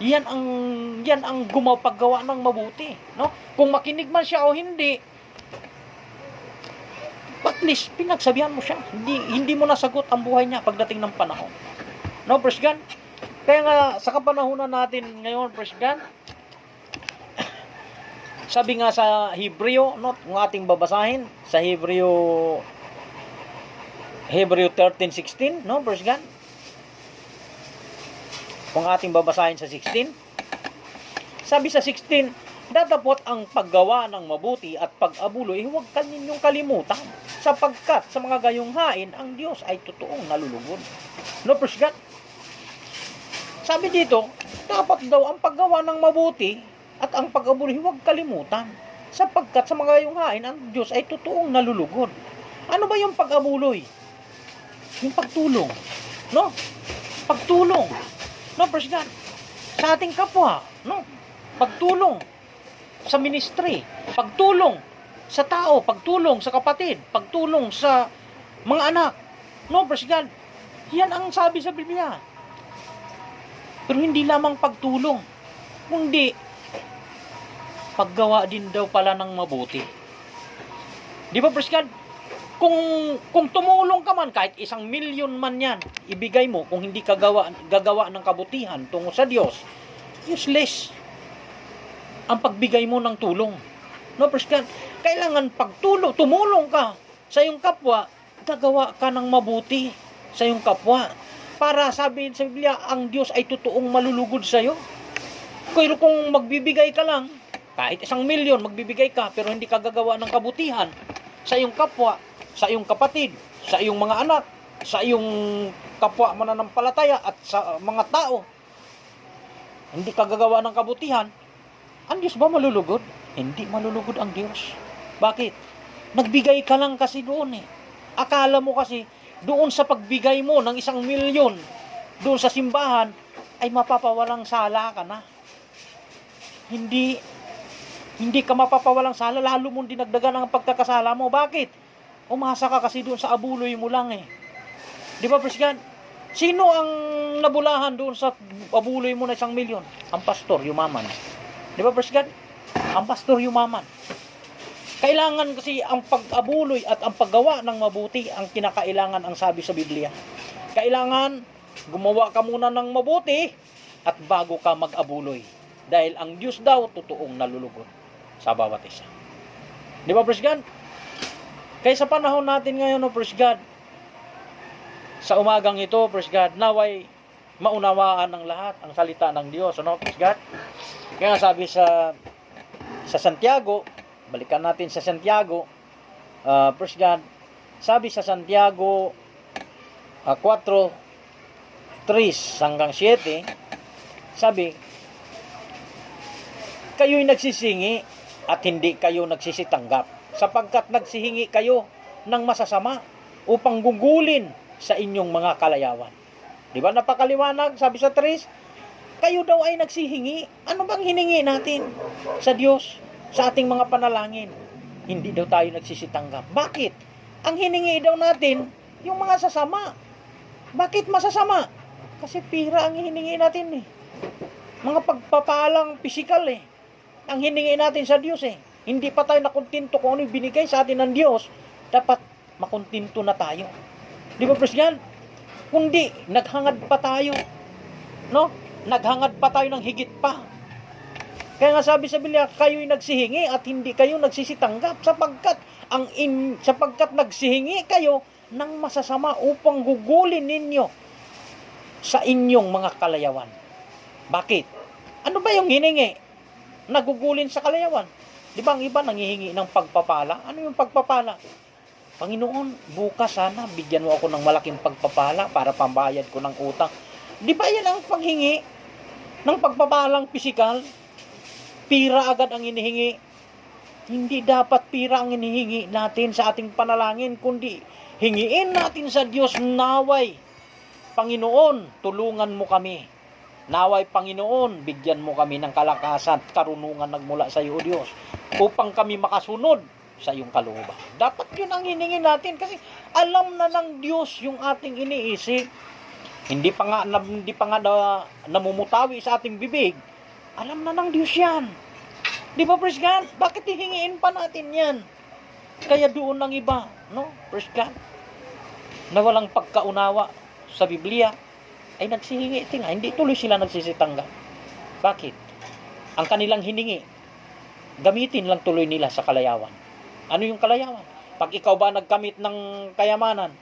Yan ang paggawa ng mabuti, no? Kung makinig man siya o hindi, at least pinagsabihan mo siya. Hindi mo nasagot ang buhay niya pagdating ng panahon. No, praise God? Kaya nga sa kapanahunan natin ngayon, praise God, sabi nga sa Hebreo, no, kung ating babasahin sa Hebreo 13:16, no, praise God. Kung ating babasahin sa 16, sabi sa 16, datapot ang paggawa ng mabuti at pag-abuloy, huwag ninyong kalimutan, sapagkat sa mga gayong hain, ang Diyos ay totoong nalulugod. No, praise God. Sabi dito, dapat daw ang paggawa ng mabuti at ang pag-abuloy, huwag kalimutan, sapagkat sa mga gayong hain, ang Diyos ay totoong nalulugod. Ano ba yung pag-abuloy? Yung pagtulong. No? Pagtulong. No, praise God. sa ating kapwa, no? Pagtulong sa ministry, pagtulong sa tao, pagtulong sa kapatid, pagtulong sa mga anak. No, praise God. Yan ang sabi sa Biblia. Pero hindi lamang pagtulong, kundi paggawa din daw pala ng mabuti. Di ba, praise God? Kung tumulong ka man, kahit 1,000,000 man yan, ibigay mo, kung hindi gagawa ng kabutihan tungo sa Diyos, useless ang pagbigay mo ng tulong. No, praise God. Kailangan tumulong ka sa iyong kapwa, gagawa ka ng mabuti sa iyong kapwa. Para sabihin sa Biblia, ang Diyos ay totoong malulugod sa iyo. Pero kung magbibigay ka lang, kahit 1,000,000 magbibigay ka, pero hindi ka gagawa ng kabutihan sa iyong kapwa, sa iyong kapatid, sa iyong mga anak, sa iyong kapwa mananampalataya at sa mga tao, hindi ka gagawa ng kabutihan, ang Diyos ba malulugod? Hindi malulugod ang Diyos. Bakit? Nagbigay ka lang kasi doon eh. Akala mo kasi, doon sa pagbigay mo ng 1,000,000, doon sa simbahan, ay mapapawalang sala ka na. Hindi ka mapapawalang sala, lalo mong dinagdagan ang pagkakasala mo. Bakit? Umasa ka kasi doon sa abuloy mo lang eh. Di ba, praise God? Sino ang nabulahan doon sa abuloy mo na 1,000,000? Ang pastor, yumaman. Di ba, praise God? Ang pastor, yumaman. Kailangan kasi ang pag-abuloy at ang paggawa ng mabuti ang kinakailangan ang sabi sa Biblia. Kailangan gumawa ka muna ng mabuti at bago ka mag-abuloy. Dahil ang Diyos daw totoong nalulugod sa bawat isa. Di ba, praise God? Kaya sa panahon natin ngayon, praise God, sa umagang ito, praise God, naway maunawaan ng lahat ang salita ng Diyos. Praise God? Kaya sabi sa Santiago, balikan natin sa Santiago, praise God, sabi sa Santiago 4:3 hanggang 7, sabi, kayo'y nagsisingi at hindi kayo nagsisitanggap, sapagkat nagsihingi kayo ng masasama upang gugulin sa inyong mga kalayawan. Di ba napakaliwanag? Sabi sa 3, kayo daw ay nagsihingi. Ano bang hiningi natin sa Diyos? Sa ating mga panalangin, hindi daw tayo nagsisitanggap. Bakit? Ang hiningi daw natin, yung mga sasama. Bakit masasama? Kasi pira ang hiningi natin eh. Mga pagpapalang pisikal eh. Ang hiningi natin sa Diyos eh. Hindi pa tayo nakontinto kung ano yung binigay sa atin ng Diyos. Dapat makontinto na tayo. Di ba, praise God? Kundi, naghangad pa tayo. No? Naghangad pa tayo ng higit pa. Kaya nga sabi sa Biblia, kayo'y nagsihingi at hindi kayo nagsisitanggap sapagkat nagsihingi kayo ng masasama upang gugulin ninyo sa inyong mga kalayawan. Bakit? Ano ba yung hiningi? Nagugulin sa kalayawan. Di ba ang iba nangihingi ng pagpapala? Ano yung pagpapala? Panginoon, bukas sana bigyan mo ako ng malaking pagpapala para pambayad ko ng utang. Di ba yan ang paghingi ng pagpapalang pisikal? Pira agad ang hinihingi. Hindi dapat pira ang hinihingi natin sa ating panalangin, kundi hingiin natin sa Diyos, naway, Panginoon, tulungan mo kami. Naway, Panginoon, bigyan mo kami ng kalakasan at karunungan nagmula sa iyo, Diyos, upang kami makasunod sa iyong kalooban. Dapat yun ang hiningi natin kasi alam na ng Diyos yung ating iniisip. Hindi pa nga namumutawi sa ating bibig. Alam na ng Diyos yan. Di ba, praise God? Bakit hihingiin pa natin yan? Kaya doon ng iba, no? Praise God. Na walang pagkaunawa sa Biblia, ay nagsihingi. Hindi tuloy sila nagsisitanggap. Bakit? Ang kanilang hiningi, gamitin lang tuloy nila sa kalayawan. Ano yung kalayawan? Pag ikaw ba nagkamit ng kayamanan,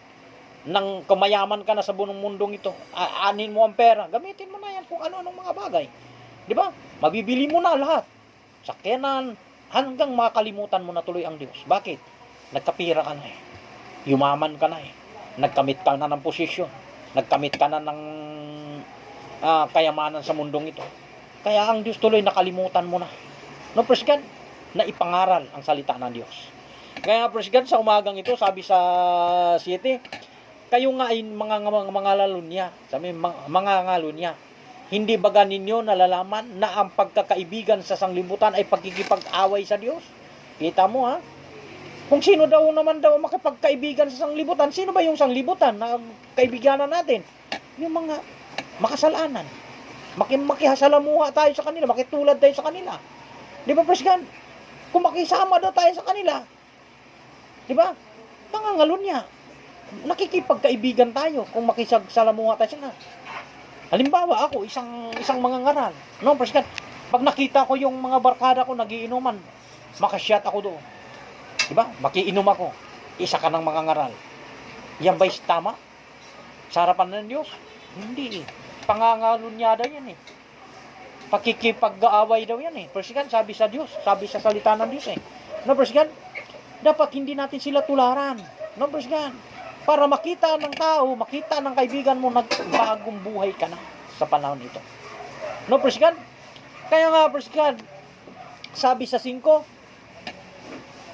ng kumayaman ka na sa buong mundong ito, anin mo ang pera, gamitin mo na yan kung ano-anong mga bagay. Di ba? Mabibili mo na lahat. Sakyanan, hanggang makalimutan mo na tuloy ang Diyos. Bakit? Nagkapira ka na eh. Yumaman ka na eh. Nagkamit ka na ng posisyon. Nagkamit ka na ng kayamanan sa mundong ito. Kaya ang Diyos tuloy nakalimutan mo na. No, praise God, na ipangaral ang salita ng Diyos. Kaya praise God, sa umagang ito, sabi sa 7, kayo nga ay mga ngalunya. Sabi, mga ngalunya. Hindi baga ninyo nalalaman na ang pagkakaibigan sa sanglibutan ay pagkikipag-away sa Diyos? Kita mo ha? Kung sino daw naman daw makipagkaibigan sa sanglibutan, sino ba yung sanglibutan na kaibiganan natin? Yung mga makasalanan. Makihasalamuha tayo sa kanila, makitulad tayo sa kanila. Di ba, Presgan? Kung makisama daw tayo sa kanila, di ba? Nangangalon niya. Nakikipagkaibigan tayo kung makisagsalamuha tayo sa kanila. Halimbawa, ako, isang mangangaral. No, Presgan? Pag nakita ko yung mga barkada ko nagiinuman, makasyat ako doon. Diba? Makiinom ako. Isa ka ng mangangaral. Yan ba'y tama? Sa harapan ng Diyos? Hindi eh. Pangangalunyada yan eh. Pakikipag-aaway daw yan eh. Presgan, sabi sa Diyos. Sabi sa salita ng Diyos eh. No, Presgan? Dapat hindi natin sila tularan. No, Presgan? Para makita ng tao, makita ng kaibigan mo, nagbagong buhay ka na sa panahon ito. No, Presgan? Kaya nga, Presgan, sabi sa 5,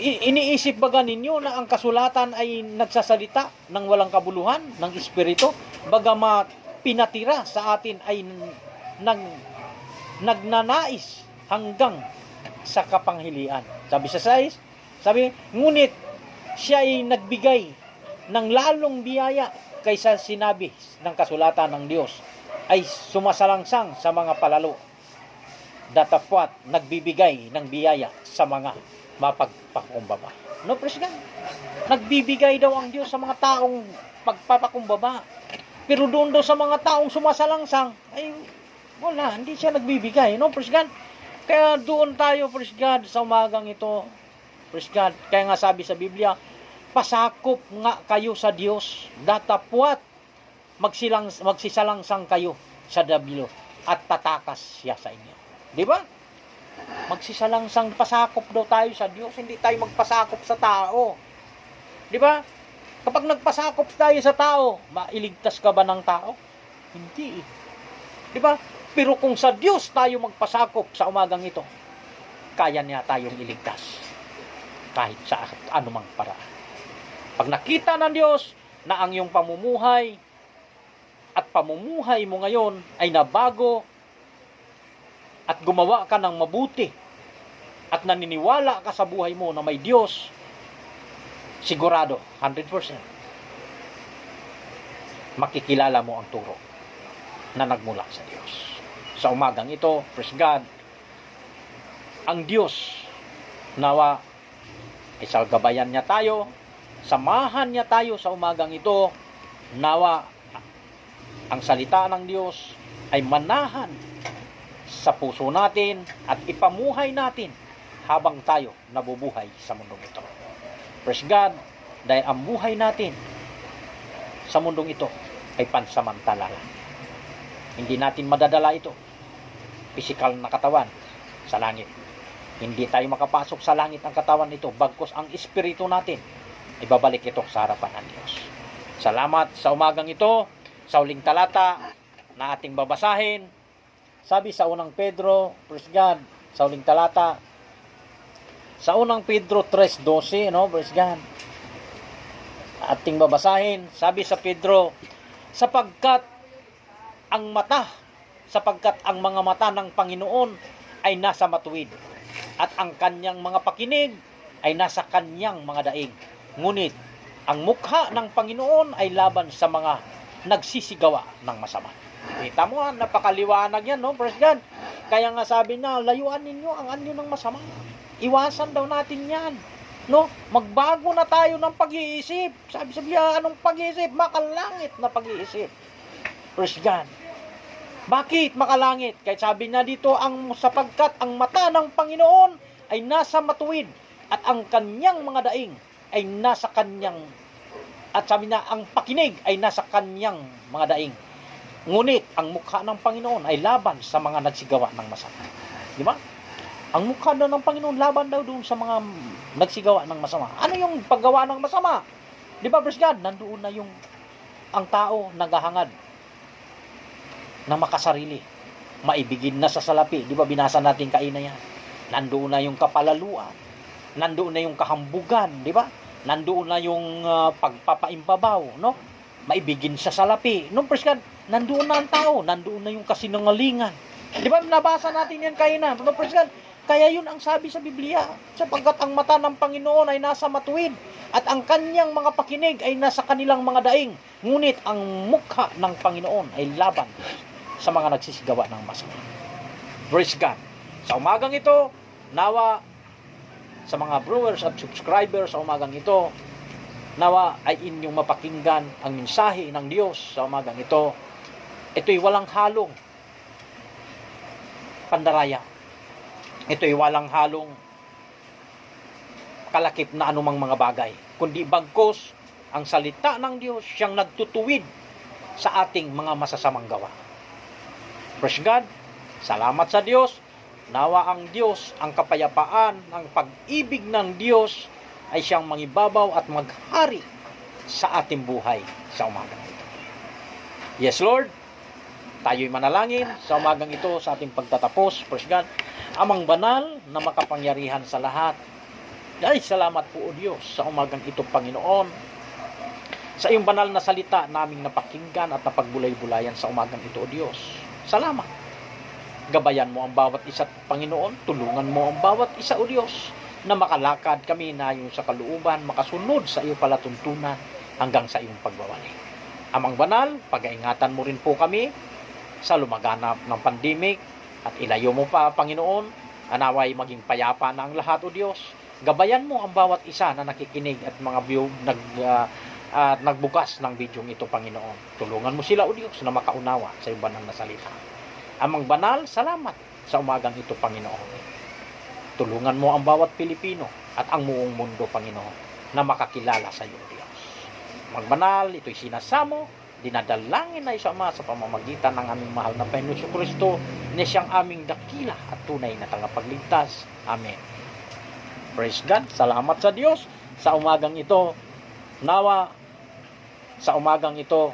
iniisip baga ninyo na ang kasulatan ay nagsasalita ng walang kabuluhan, ng Espiritu, bagamat pinatira sa atin ay nagnanais hanggang sa kapanghilian. Sabi sa 6, sabi, ngunit siya ay nagbigay ng lalong biyaya kaysa sinabi ng kasulatan ng Diyos ay sumasalangsang sa mga palalo. Datapwat nagbibigay ng biyaya sa mga mapagpakumbaba. No, Presgan? Nagbibigay daw ang Diyos sa mga taong pagpapakumbaba. Pero doon daw sa mga taong sumasalangsang, ay wala, hindi siya nagbibigay. No, Presgan? Kaya doon tayo, Presgan, sa umagang ito. Presgan, kaya nga sabi sa Biblia, pasakop nga kayo sa Diyos, datapwat magsisalangsang kayo sa dabilo at tatakas siya sa inyo. Di ba? Magsisalangsang pasakop daw tayo sa Diyos, hindi tayo magpasakop sa tao. Di ba? Kapag nagpasakop tayo sa tao, mailigtas ka ba ng tao? Hindi. Di ba? Pero kung sa Diyos tayo magpasakop sa umagang ito, kaya niya tayong iligtas. Kahit sa anumang paraan. Pag nakita ng Diyos na ang iyong pamumuhay at pamumuhay mo ngayon ay nabago at gumawa ka ng mabuti at naniniwala ka sa buhay mo na may Diyos, sigurado, 100%, makikilala mo ang turo na nagmula sa Diyos. Sa umagang ito, praise God, ang Diyos nawa ay gabayan niya tayo, samahan niya tayo sa umagang ito, nawa ang salita ng Diyos ay manahan sa puso natin at ipamuhay natin habang tayo nabubuhay sa mundong ito. Praise God, dahil ang buhay natin sa mundong ito ay pansamantala. Hindi natin madadala ito, physical na katawan, sa langit. Hindi tayo makapasok sa langit ang katawan nito, bagkus ang espiritu natin, ibabalik ito sa harapan ng Diyos. Salamat sa umagang ito, sa huling talata na ating babasahin. Sabi sa unang Pedro, praise God, sa huling talata, sa unang Pedro 3:12, no, praise God, ating babasahin. Sabi sa Pedro, sapagkat ang mga mata ng Panginoon ay nasa matuwid, at ang kanyang mga pakinig ay nasa kanyang mga daig. Ngunit, ang mukha ng Panginoon ay laban sa mga nagsisigawa ng masama. Kita mo, napakaliwanag yan, no? Praise God. Kaya nga sabi na, layuan ninyo ang anyo ng masama. Iwasan daw natin yan. No? Magbago na tayo ng pag-iisip. Sabi sa Biblia, anong pag-iisip? Makalangit na pag-iisip. Praise God. Bakit makalangit? Kaya sabi na dito, sapagkat ang mata ng Panginoon ay nasa matuwid, at ang kanyang mga daing ay nasa kanyang, at sabi na, ang pakinig ay nasa kanyang mga daing. Ngunit, ang mukha ng Panginoon ay laban sa mga nagsigawa ng masama. Di ba? Ang mukha daw ng Panginoon laban daw doon sa mga nagsigawa ng masama. Ano yung paggawa ng masama? Di ba, praise God? Nandoon na yung ang tao naghahangad na makasarili, maibigin na sa salapi. Di ba, binasa natin kaina yan? Nandoon na yung kapalaluan. Nandoon na yung kahambugan. Di ba? Nandoon na yung pagpapaimbabaw, no? maibigin siya sa lapi. No, praise God, nandoon na ang tao, nandoon na yung kasinungalingan. Di ba, nabasa natin yan kaina? No, praise God, kaya yun ang sabi sa Biblia, sapagkat ang mata ng Panginoon ay nasa matuwid, at ang kanyang mga pakinig ay nasa kanilang mga daing, ngunit ang mukha ng Panginoon ay laban sa mga nagsisigawa ng masama. Praise God. Sa umagang ito, nawa sa mga viewers at subscribers sa umagang ito, nawa ay inyong mapakinggan ang mensahe ng Diyos sa umagang ito. Ito'y walang halong pandaraya. Ito'y walang halong kalakip na anumang mga bagay, kundi bagkos ang salita ng Diyos siyang nagtutuwid sa ating mga masasamang gawa. Praise God. Salamat sa Diyos. Nawa ang Diyos, ang kapayapaan, ang pag-ibig ng Diyos ay siyang mangibabaw at maghari sa ating buhay sa umagang ito. Yes, Lord. Tayo'y manalangin sa umagang ito sa ating pagtatapos. Praise God. Amang banal na makapangyarihan sa lahat. Ay, salamat po o Diyos sa umagang ito, Panginoon. Sa iyong banal na salita naming napakinggan at napagbulay-bulayan sa umagang ito o Diyos. Salamat. Gabayan mo ang bawat isa't Panginoon. Tulungan mo ang bawat isa o Diyos na makalakad kami na yung sa kalooban, makasunod sa iyong palatuntunan hanggang sa iyong pagbabalik. Amang banal, pag-aingatan mo rin po kami sa lumaganap ng pandemic at ilayo mo pa, Panginoon, anaway maging payapa na ang lahat o Diyos. Gabayan mo ang bawat isa na nakikinig at mga view nagbukas ng video ito, Panginoon. Tulungan mo sila o Diyos na makaunawa sa iyong banal na salita. Amang banal, salamat sa umagang ito, Panginoon. Tulungan mo ang bawat Pilipino at ang buong mundo, Panginoon, na makakilala sa iyo, Diyos. Amang banal, ito'y sinasamo, dinadalangin na isa Ama sa pamamagitan ng aming mahal na Panginoon Jesucristo na siyang aming dakila at tunay na tagapagligtas. Amen. Praise God. Salamat sa Diyos sa umagang ito. Nawa sa umagang ito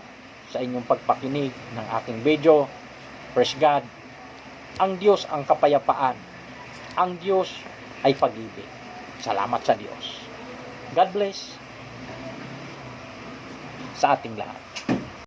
sa inyong pagpakinig ng aking video. Praise God. Ang Diyos ang kapayapaan. Ang Diyos ay pag-ibig. Salamat sa Diyos. God bless sa ating lahat.